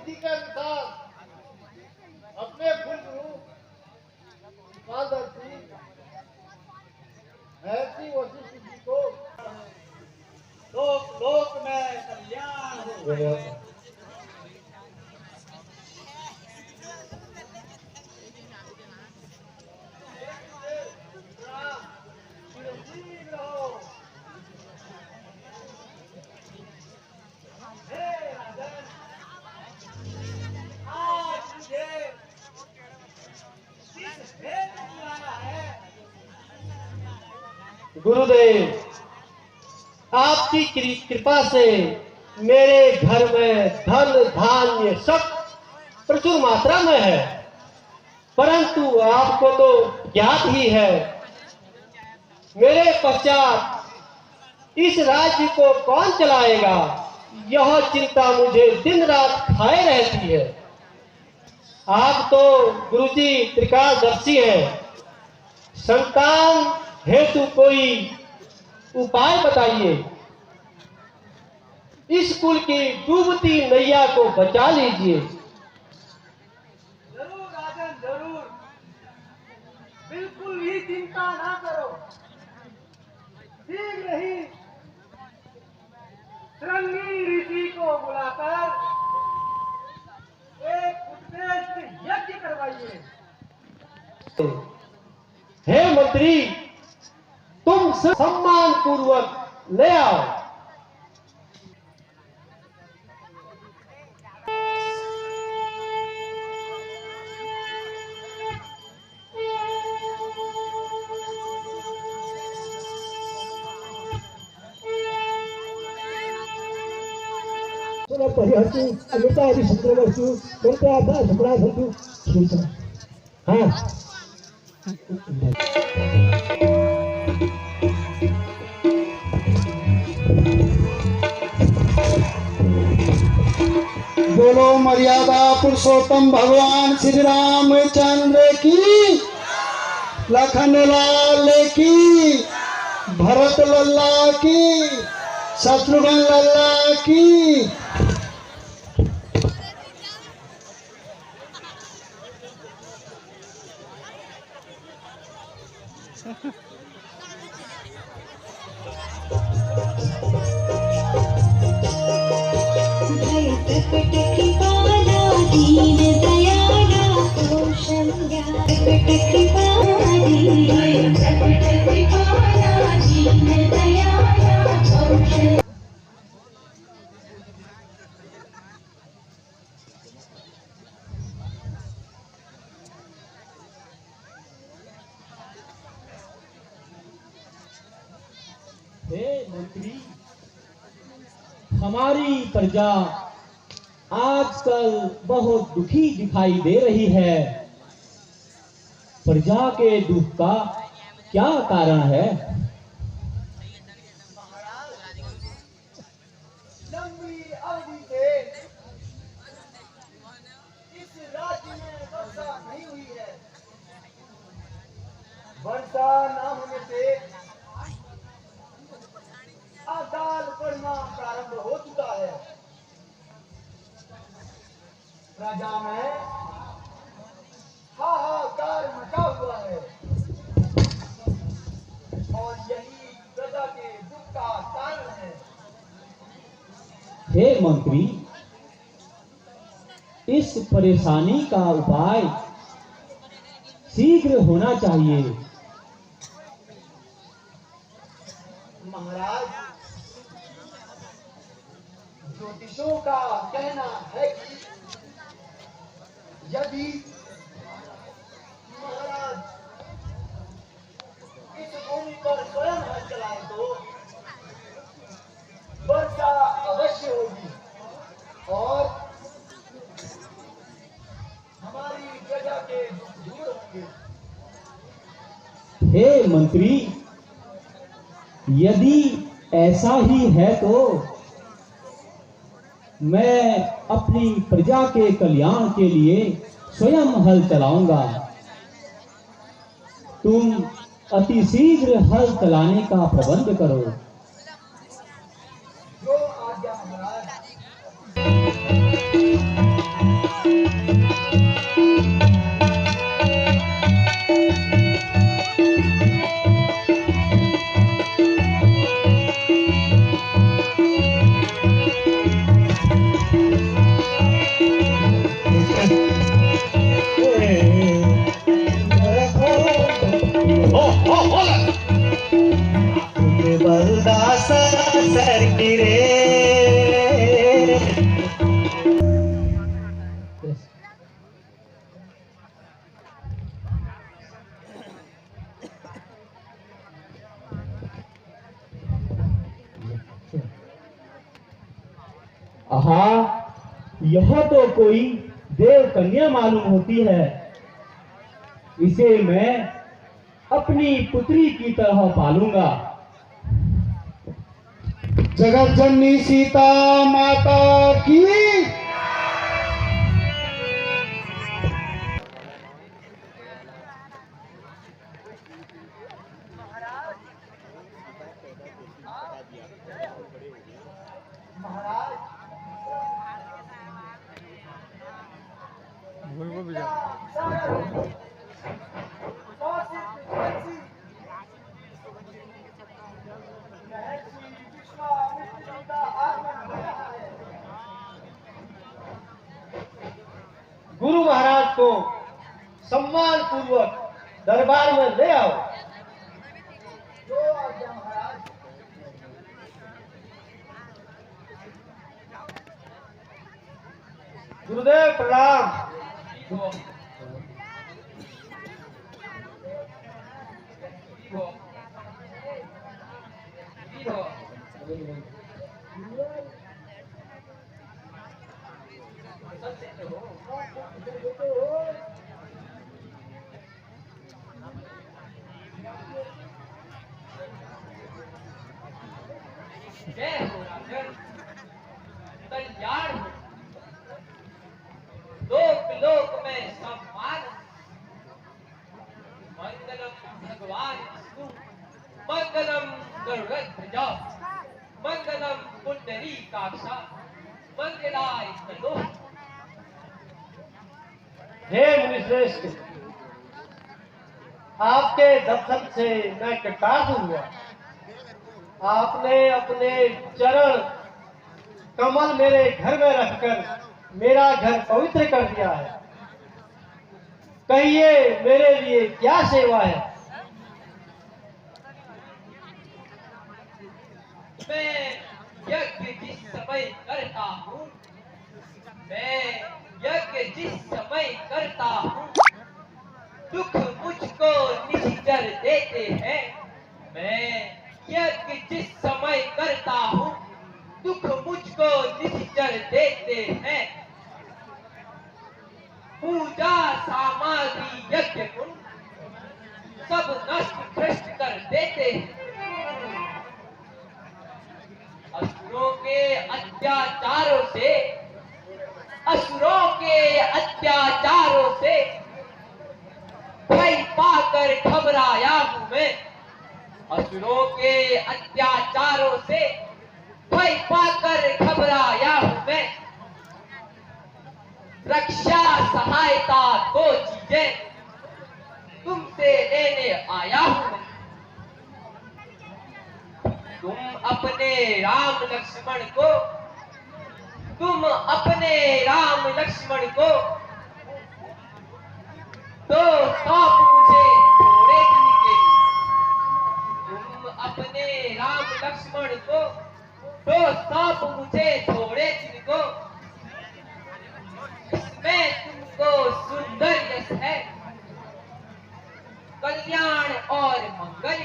रीति के अनुसार अपने गुरु पादर्शी ऐसी वशिष्ठ जी को लोक लोक में कल्याण हो। गुरुदेव, आपकी कृपा से मेरे घर में धन धान्य सब प्रचुर मात्रा में है, परंतु आपको तो ज्ञात ही है मेरे पश्चात इस राज्य को कौन चलाएगा। यह चिंता मुझे दिन रात खाए रहती है। आप तो गुरुजी त्रिकालदर्शी हैं, संतान हेतु कोई उपाय बताइए। इस कुल की डूबती नैया को बचा लीजिए। जरूर राजन, जरूर, बिल्कुल ही चिंता ना करो। शीघ्र ही श्रृंगी ऋषि को बुलाकर एक उत्कृष्ट यज्ञ करवाइए। हे मंत्री, तुम सम्मान पूर्वक ले आओ। परिहर्तु अमृतादि शुक्रवस्तु मंत्रादा शुक्राधन्तु सूचना। हाँ, बोलो मर्यादा पुरुषोत्तम भगवान श्री रामचंद्र की, लखन लाल की, भरत लल्ला की, शत्रुघ्न लल्ला की। हे मंत्री, हमारी प्रजा आजकल बहुत दुखी दिखाई दे रही है। प्रजा के दुख का क्या कारण है? लंबी अवधि से इस राज्य में वर्षा नहीं हुई है। वर्षा न होने से अकाल पड़ना प्रारंभ हो चुका है। प्रजा में हाहाकार मचा हुआ है और यही प्रजा के दुख का कारण है। हे मंत्री, इस परेशानी का उपाय शीघ्र होना चाहिए। महाराज, ज्योतिषों का कहना है कि यदि महाराज इस भूमि पर स्वयं हल चलाए तो वर्षा अवश्य होगी और हमारी प्रजा के दुख दूर होंगे। हे मंत्री, यदि ऐसा ही है तो मैं अपनी प्रजा के कल्याण के लिए स्वयं हल चलाऊंगा। तुम अति शीघ्र हल चलाने का प्रबंध करो। जो आज्ञा महाराज। की रे। आहा, यह तो कोई देव कन्या मालूम होती है। इसे मैं अपनी पुत्री की तरह पालूंगा। जगत जननी सीता माता की। गुरु महाराज को सम्मान पूर्वक दरबार में ले आओ। गुरुदेव प्रणाम। जय हो राजन, कल्याण हो, लोक लोक में सम्मान। मंगलम भगवान विष्णु, मंगलम गरुड़ध्वज, मंगलम पुंडरीकाक्ष, मंगलाय तनो। हे मुनिश्रेष्ठ, आपके दर्शन से मैं कृतार्थ हुआ। आपने अपने चरण कमल मेरे घर में रखकर मेरा घर पवित्र कर दिया है। कहिए मेरे लिए क्या सेवा है? मैं यज्ञ जिस समय करता हूँ, मैं यज्ञ जिस समय करता हूँ, दुख मुझको निश्चर देते हैं। मैं यज्ञ जिस समय करता हूँ, दुख मुझको निश्चर देते हैं। पूजा सामग्री यज्ञ कुंड सब नष्ट भ्रष्ट कर देते हैं। असुरों के अत्याचारों से, असुरों के अत्याचारों से भय पाकर घबराया हूं मैं। असुरों के अत्याचारों से भय पाकर घबराया हूं मैं। रक्षा सहायता दो चीजें तुमसे लेने आया हूं मैं। तुम अपने राम लक्ष्मण को, तुम अपने राम लक्ष्मण को तो सौंप मुझे थोड़े दिन के लिए। तुम अपने राम लक्ष्मण को तो सौंप मुझे थोड़े दिन को। इसमें तुमको सुंदर यश है, कल्याण और मंगल।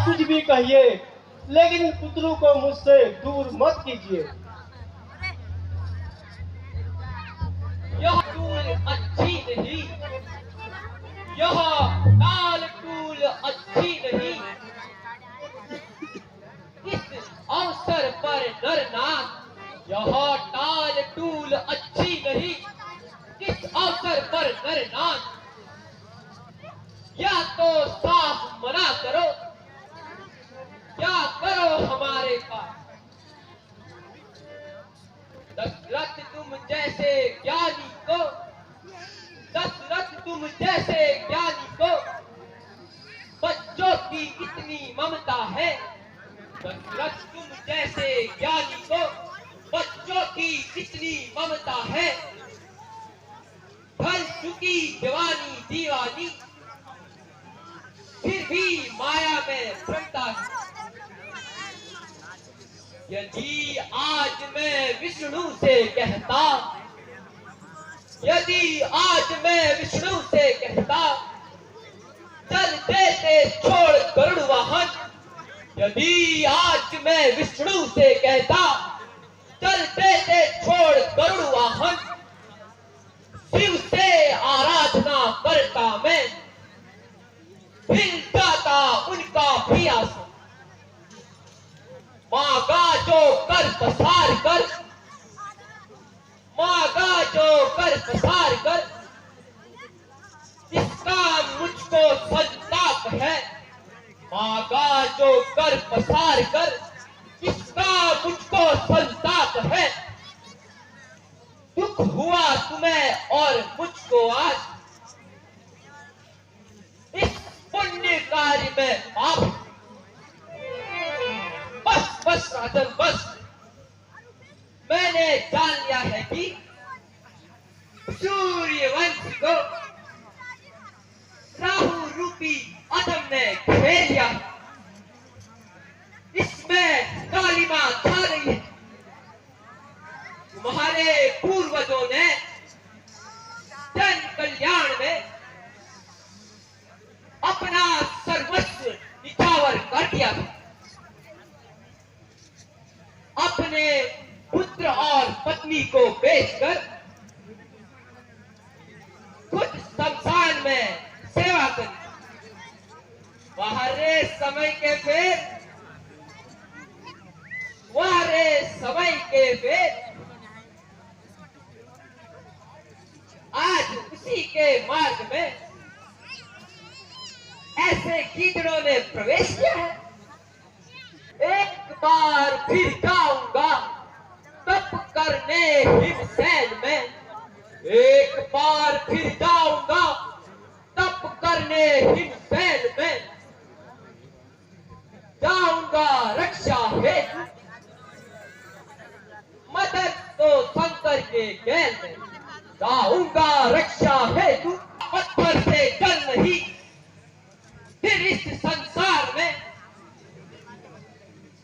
कुछ भी कहिए, लेकिन पुत्रों को मुझसे दूर मत कीजिए। यह टूल अच्छी नहीं, यह टाल टूल अच्छी नहीं। इस अवसर पर नरनाथ, यह टाल टूल अच्छी ही नहीं किस अवसर पर नरनाथ, या तो साफ मना करो या करो हमारे पास। दशरथ तुम जैसे ज्ञानी को, दशरथ तुम जैसे ज्ञानी को बच्चों की कितनी ममता है। दशरथ तुम जैसे ज्ञानी को बच्चों की कितनी ममता है। ढल चुकी जवानी दीवानी फिर भी माया में भ्रमता है। यदि आज मैं विष्णु से कहता, यदि आज मैं विष्णु से कहता चल देते छोड़ गरुड़ वाहन, यदि आज मैं विष्णु से कहता चल देते छोड़ गरुड़ वाहन, शिव से आराधना करता मैं, फिर जाता उनका भी आसन। मांगा जो कर पसार कर, मांगा जो कर पसार कर, इसका मुझको संताप है। मांगा जो कर पसार कर, इसका मुझको संताप है। दुख हुआ तुम्हें और मुझको आज, इस पुण्य कार्य में पाप। बस बस राजन बस, मैंने जान लिया है कि सूर्यवंश को राहु रूपी अधम ने घेर लिया। इसमें कालिमा छा रही है। तुम्हारे पूर्वजों ने जन कल्याण में अपना सर्वस्व निछावर कर दिया। अपने पुत्र और पत्नी को बेचकर खुद शमशान में सेवा करी। वहारे समय के वेद, वहारे समय के वेद आज उसी के मार्ग में ऐसे कीचड़ों ने प्रवेश किया है। एक बार फिर जाऊंगा तप करने हिमसैन में, एक बार फिर जाऊंगा तप करने हिमसैन में, जाऊंगा रक्षा हेतु मदद तो शंकर के गैल में, जाऊंगा रक्षा हेतु। पत्थर से जल नहीं फिर इस संसार में,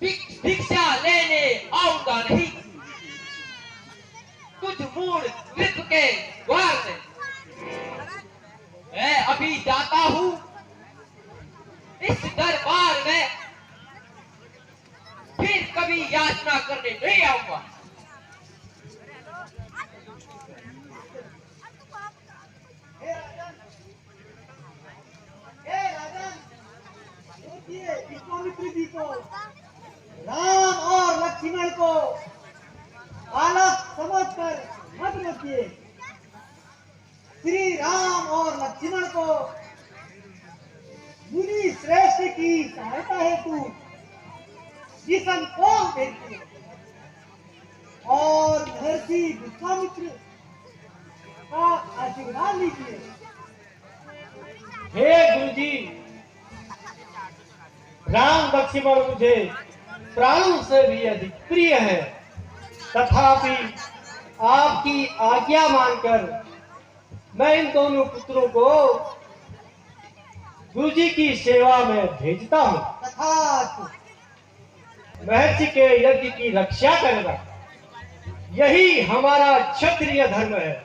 भिक्षा लेने आऊंगा नहीं कुछ मूड मृत के द्वार में। मैं अभी जाता हूं इस दरबार में, फिर कभी याचना करने नहीं आऊंगा। विश्वामित्र जी को, राम और लक्ष्मण को बालक समझकर मत रोकिए। श्री राम और लक्ष्मण को मुनि श्रेष्ठ की सहायता हेतु जिसन को भेजिए और महर्षि विश्वामित्र का आशीर्वाद लीजिए। हे गुरु जी, राम लक्ष्मण मुझे प्राणों से भी अधिक प्रिय है, तथापि आपकी आज्ञा मानकर मैं इन दोनों पुत्रों को गुरु जी की सेवा में भेजता हूँ। तथा महर्षि के यज्ञ की रक्षा करना यही हमारा क्षत्रिय धर्म है।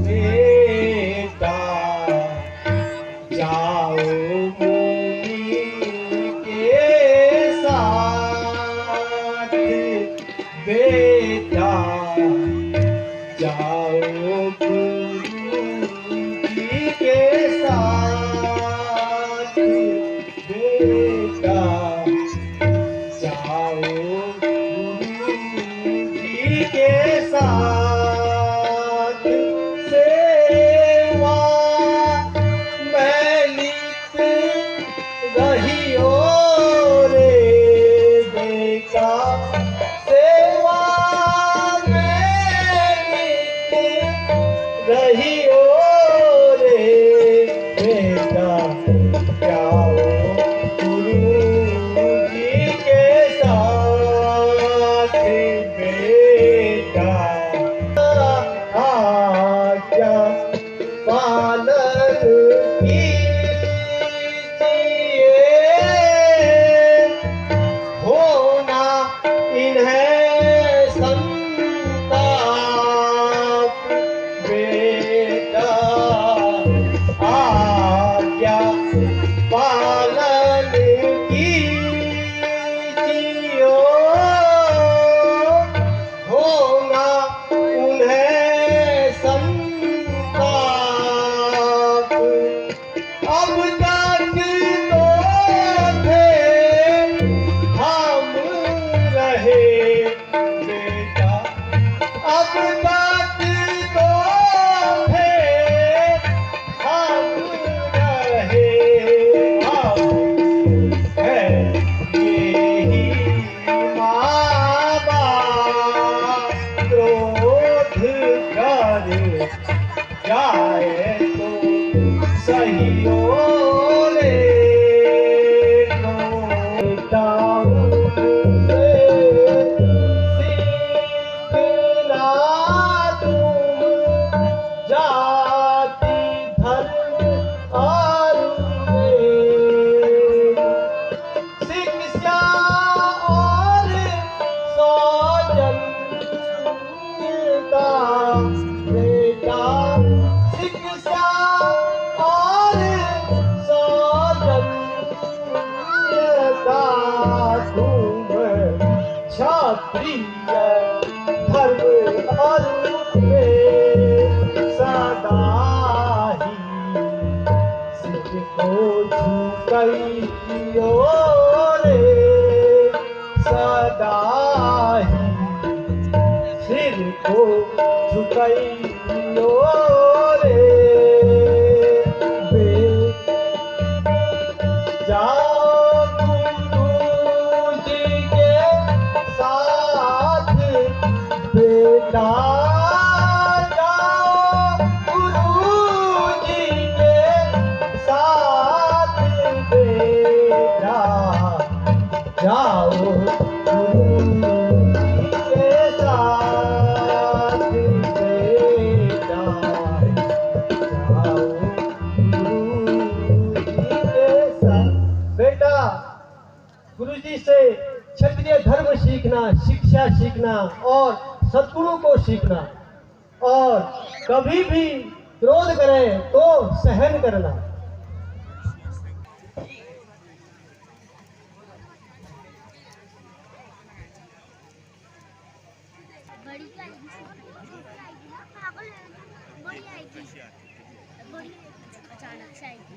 बेटा जाओ मुनि के साथ, बेटा जाओ गुरु जी के साथ, बेटा जाओ गुरुजी के साथ सेवा मैं नित रहियो रे बेटा, सेवा मैं नित रहियो रे बेटा, जाओ गुरुजी के साथ बेटा, आज्ञा पालन कीजिए, होना इन्हें संताप बेटा, आज्ञा पालन कीजिए, होना उन्हें संताप, अब तक तो थे हम रहे बेटा, अब तक तो थे हम रहे, अब है यही माँ बाप क्रोध कर जाए तो सही हो रे बेटा, सीखना तुम जाति धर्म और शिक्षा और सौजन्यता बेटा, शिक्षा और सौजन्यता तुम क्षत्रिय धर्म और में सदा ही सिर को झुकाइयो रे, सदा ही सिर को झुकाइयो रे जाओ गुरुजी के साथ बेटा, जाओ गुरुजी के साथ बेटा, जाओ गुरुजी के साथ बेटा, जाओ गुरुजी के साथ बेटा। गुरुजी से क्षत्रिय धर्म सीखना, शिक्षा सीखना और सद्गुणों को सीखना, और कभी भी क्रोध करे तो सहन करना। बड़ी आएगी, ना पागल है, बड़ी आएगी, बड़ी अचानक से आएगी।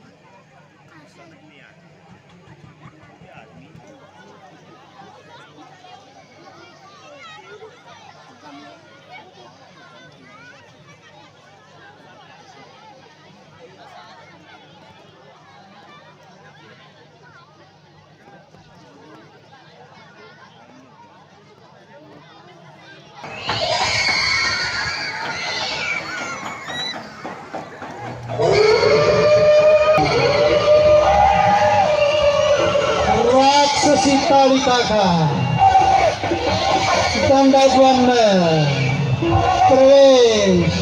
राक्षसी कालिका का दंडवन में प्रवेश,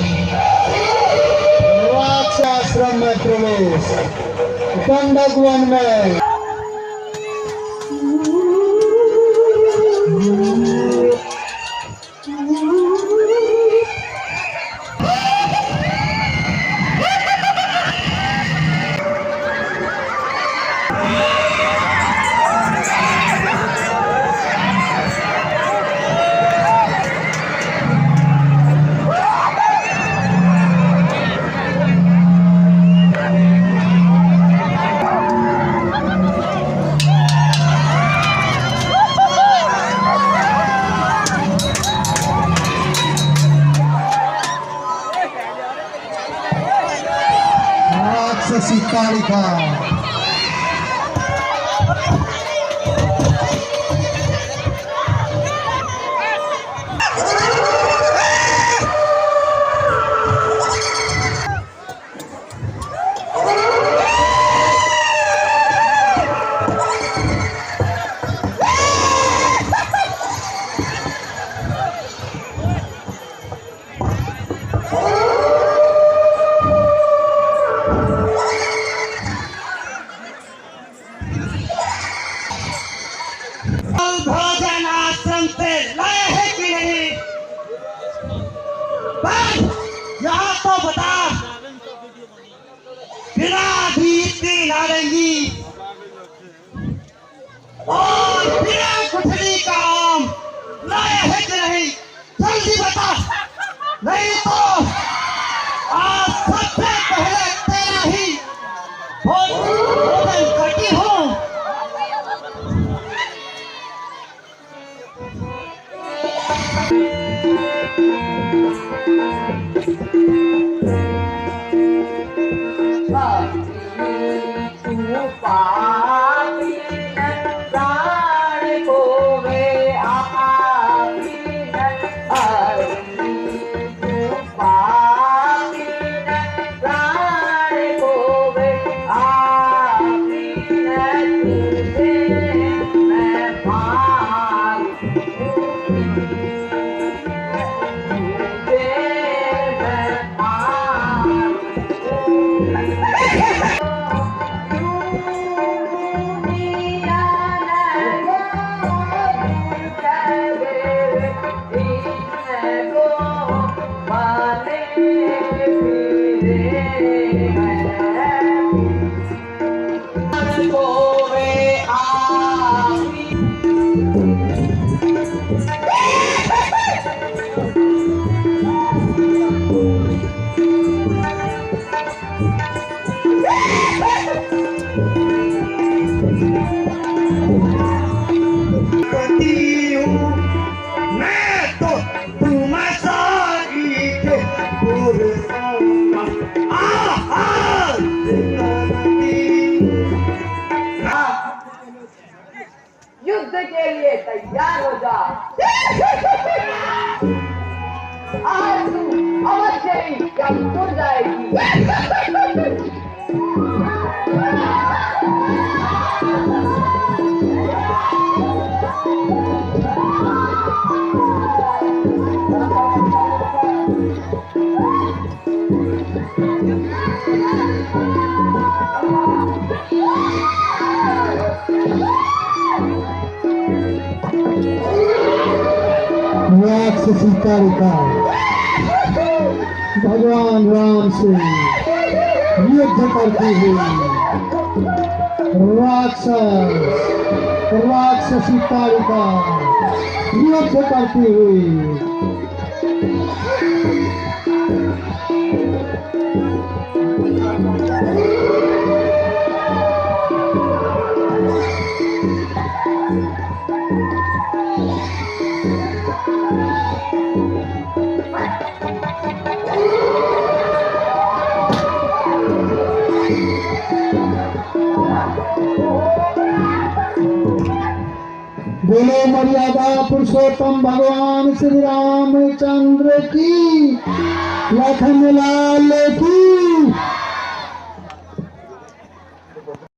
राक्षाश्रम में प्रवेश, दंडवन में सीतालिका। भोजन आश्रम से लाए है कि नहीं? बस यहाँ तो बता, बिना भी इतनी नारंगी और बिना कुठली का आम लाए है कि नहीं? जल्दी बता, नहीं तो आज सबसे पहले तेरा ही भोजन करती हूँ। युद्ध के लिए तैयार हो जा। आज तू अवश्य ही जमपुर जाएगी। राक्षस सीतालिका भगवान राम से युद्ध करती हुई राक्षस सीतालिका युद्ध करती हुई बोलो मर्यादा पुरुषोत्तम भगवान श्री रामचंद्र की, लखन लाल की।